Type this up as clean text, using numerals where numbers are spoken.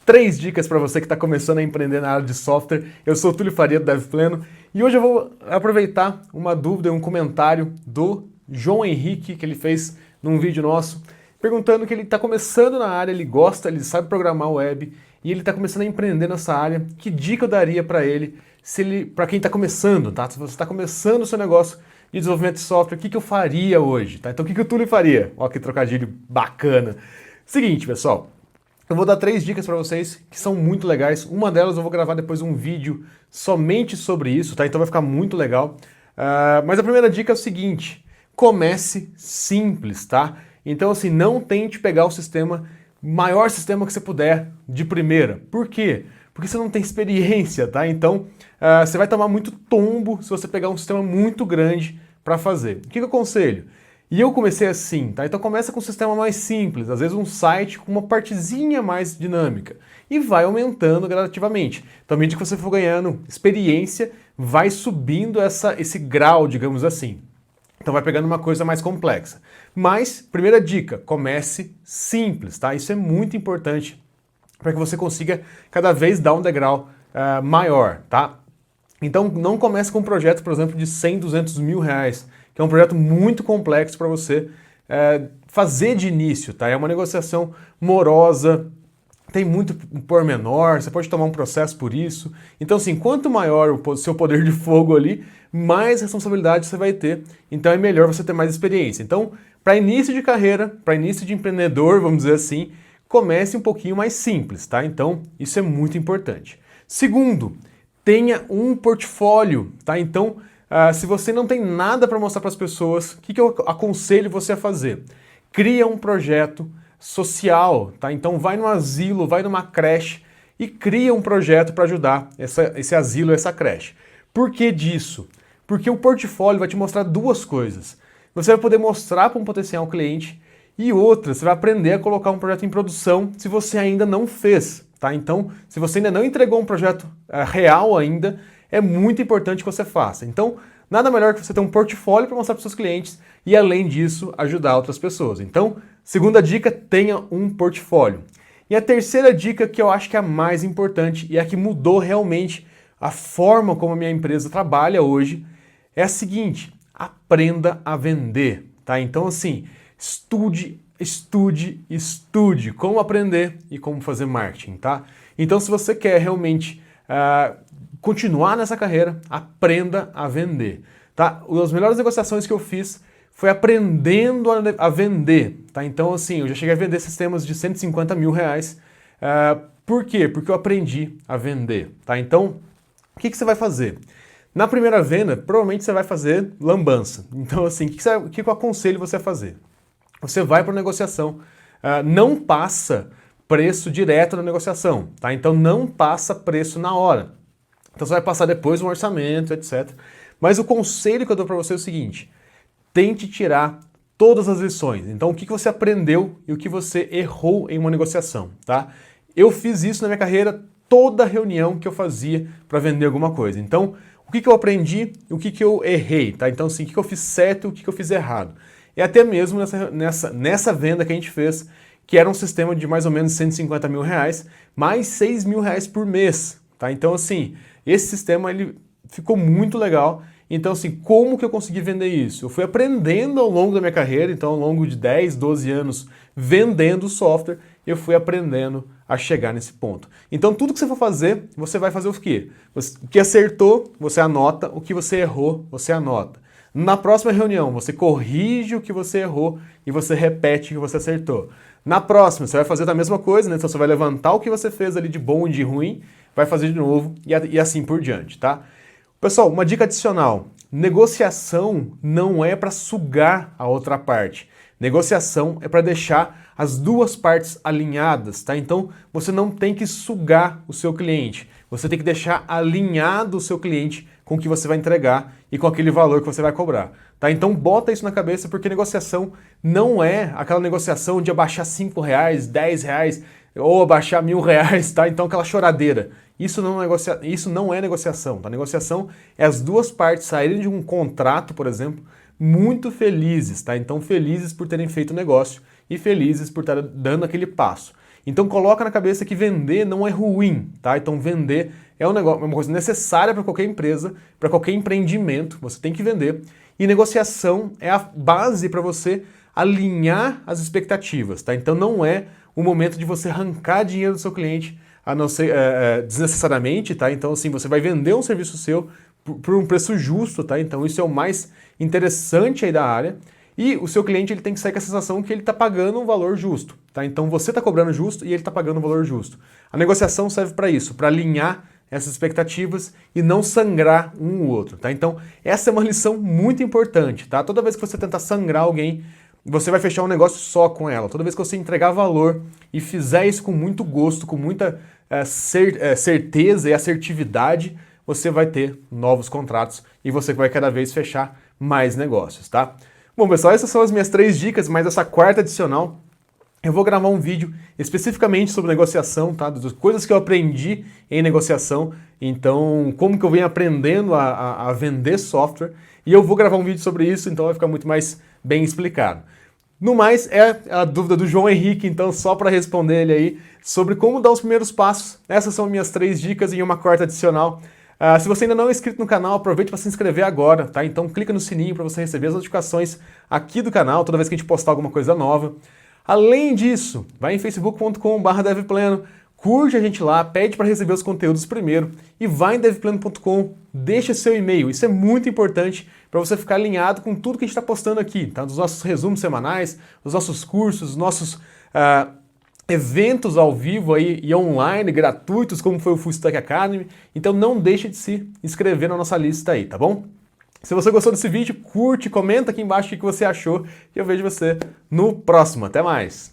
3 dicas para você que está começando a empreender na área de software. Eu sou o Túlio Faria do DevPleno e hoje eu vou aproveitar uma dúvida, um comentário do João Henrique que ele fez num vídeo nosso, perguntando que ele está começando na área, ele gosta, ele sabe programar web e ele está começando a empreender nessa área. Que dica eu daria para ele, para quem está começando, tá? Se você está começando o seu negócio de desenvolvimento de software, o que eu faria hoje, tá? Então o que o Túlio faria? Ó, que trocadilho bacana. Seguinte, pessoal. Eu vou dar 3 dicas para vocês que são muito legais. Uma delas eu vou gravar depois um vídeo somente sobre isso, tá? Então vai ficar muito legal. Mas a primeira dica é o seguinte: comece simples, tá? Então assim, não tente pegar o maior sistema que você puder de primeira. Por quê? Porque você não tem experiência, tá? Então você vai tomar muito tombo se você pegar um sistema muito grande para fazer. O que eu aconselho? E eu comecei assim, tá? Então começa com um sistema mais simples, às vezes um site com uma partezinha mais dinâmica e vai aumentando gradativamente. Então, à medida que você for ganhando experiência, vai subindo esse grau, digamos assim. Então vai pegando uma coisa mais complexa. Mas, primeira dica, comece simples, tá? Isso é muito importante para que você consiga cada vez dar um degrau maior, tá? Então não comece com um projeto, por exemplo, de 100, 200 mil reais, que é um projeto muito complexo para você fazer de início, tá? É uma negociação morosa, tem muito pormenor, você pode tomar um processo por isso. Então, assim, quanto maior o seu poder de fogo ali, mais responsabilidade você vai ter. Então é melhor você ter mais experiência. Então, para início de carreira, para início de empreendedor, vamos dizer assim, comece um pouquinho mais simples, tá? Então, isso é muito importante. Segundo, tenha um portfólio, tá? Então, se você não tem nada para mostrar para as pessoas, o que eu aconselho você a fazer? Cria um projeto social, tá? Então vai num asilo, vai numa creche e cria um projeto para ajudar esse asilo, essa creche. Por que disso? Porque o portfólio vai te mostrar 2 coisas. Você vai poder mostrar para um potencial cliente e outra, você vai aprender a colocar um projeto em produção se você ainda não fez, tá? Então, se você ainda não entregou um projeto real ainda, é muito importante que você faça. Então, nada melhor que você ter um portfólio para mostrar para os seus clientes e, além disso, ajudar outras pessoas. Então, segunda dica, tenha um portfólio. E a terceira dica, que eu acho que é a mais importante e a que mudou realmente a forma como a minha empresa trabalha hoje, é a seguinte: aprenda a vender, tá? Então, assim, estude como aprender e como fazer marketing, tá? Então, se você quer realmente continuar nessa carreira, aprenda a vender, tá? Uma das melhores negociações que eu fiz foi aprendendo a vender, tá? Então, assim, eu já cheguei a vender sistemas de 150 mil reais. Por quê? Porque eu aprendi a vender, tá? Então, o que você vai fazer? Na primeira venda, provavelmente você vai fazer lambança. Então, assim, o que eu aconselho você a fazer? Você vai para a negociação, não passa preço direto na negociação, tá? Então, não passa preço na hora. Então você vai passar depois um orçamento, etc. Mas o conselho que eu dou para você é o seguinte: tente tirar todas as lições. Então o que você aprendeu e o que você errou em uma negociação, tá? Eu fiz isso na minha carreira, toda reunião que eu fazia para vender alguma coisa. Então o que eu aprendi e o que eu errei, tá? Então assim, o que eu fiz certo e o que eu fiz errado. E até mesmo nessa venda que a gente fez, que era um sistema de mais ou menos 150 mil reais, mais 6 mil reais por mês, tá? Então assim, esse sistema ele ficou muito legal. Então assim, como que eu consegui vender isso? Eu fui aprendendo ao longo da minha carreira, então ao longo de 10, 12 anos vendendo software, eu fui aprendendo a chegar nesse ponto. Então tudo que você for fazer, você vai fazer o quê? O que acertou, você anota, o que você errou, você anota. Na próxima reunião, você corrige o que você errou e você repete o que você acertou. Na próxima, você vai fazer a mesma coisa, né? Então você vai levantar o que você fez ali de bom e de ruim, vai fazer de novo e assim por diante, tá? Pessoal, uma dica adicional: negociação não é para sugar a outra parte. Negociação é para deixar as 2 partes alinhadas, tá? Então você não tem que sugar o seu cliente, você tem que deixar alinhado o seu cliente com o que você vai entregar e com aquele valor que você vai cobrar, tá? Então bota isso na cabeça, porque negociação não é aquela negociação de abaixar 5 reais, 10 reais ou abaixar 1.000 reais, tá? Então aquela choradeira. Isso não é negociação, tá? Negociação é as 2 partes saírem de um contrato, por exemplo, muito felizes, tá? Então felizes por terem feito o negócio e felizes por estar dando aquele passo. Então coloca na cabeça que vender não é ruim, tá? Então vender é um negócio, é uma coisa necessária para qualquer empresa, para qualquer empreendimento, você tem que vender. E negociação é a base para você alinhar as expectativas, tá? Então não é o momento de você arrancar dinheiro do seu cliente, a não ser desnecessariamente, tá? Então assim, você vai vender um serviço seu por um preço justo, tá? Então isso é o mais interessante aí da área. E o seu cliente ele tem que sair com a sensação que ele está pagando um valor justo, tá? Então você está cobrando justo e ele está pagando um valor justo. A negociação serve para isso, para alinhar essas expectativas e não sangrar um ou outro, tá? Então essa é uma lição muito importante, tá? Toda vez que você tentar sangrar alguém, você vai fechar um negócio só com ela. Toda vez que você entregar valor e fizer isso com muito gosto, com muita certeza e assertividade, você vai ter novos contratos e você vai cada vez fechar mais negócios, tá? Bom, pessoal, essas são as minhas 3 dicas, mas essa quarta adicional, eu vou gravar um vídeo especificamente sobre negociação, tá? Das coisas que eu aprendi em negociação, então como que eu venho aprendendo a vender software, e eu vou gravar um vídeo sobre isso, então vai ficar muito mais bem explicado. No mais, é a dúvida do João Henrique, então só para responder ele aí, sobre como dar os primeiros passos. Essas são minhas 3 dicas e uma quarta adicional. Se você ainda não é inscrito no canal, aproveite para se inscrever agora, tá? Então clica no sininho para você receber as notificações aqui do canal, toda vez que a gente postar alguma coisa nova. Além disso, vai em facebook.com/devpleno, curte a gente lá, pede para receber os conteúdos primeiro e vai em devpleno.com, deixa seu e-mail. Isso é muito importante para você ficar alinhado com tudo que a gente está postando aqui, tá? Dos nossos resumos semanais, dos nossos cursos, dos nossos eventos ao vivo aí e online, gratuitos, como foi o Full Stack Academy. Então não deixe de se inscrever na nossa lista aí, tá bom? Se você gostou desse vídeo, curte, comenta aqui embaixo o que você achou e eu vejo você no próximo. Até mais!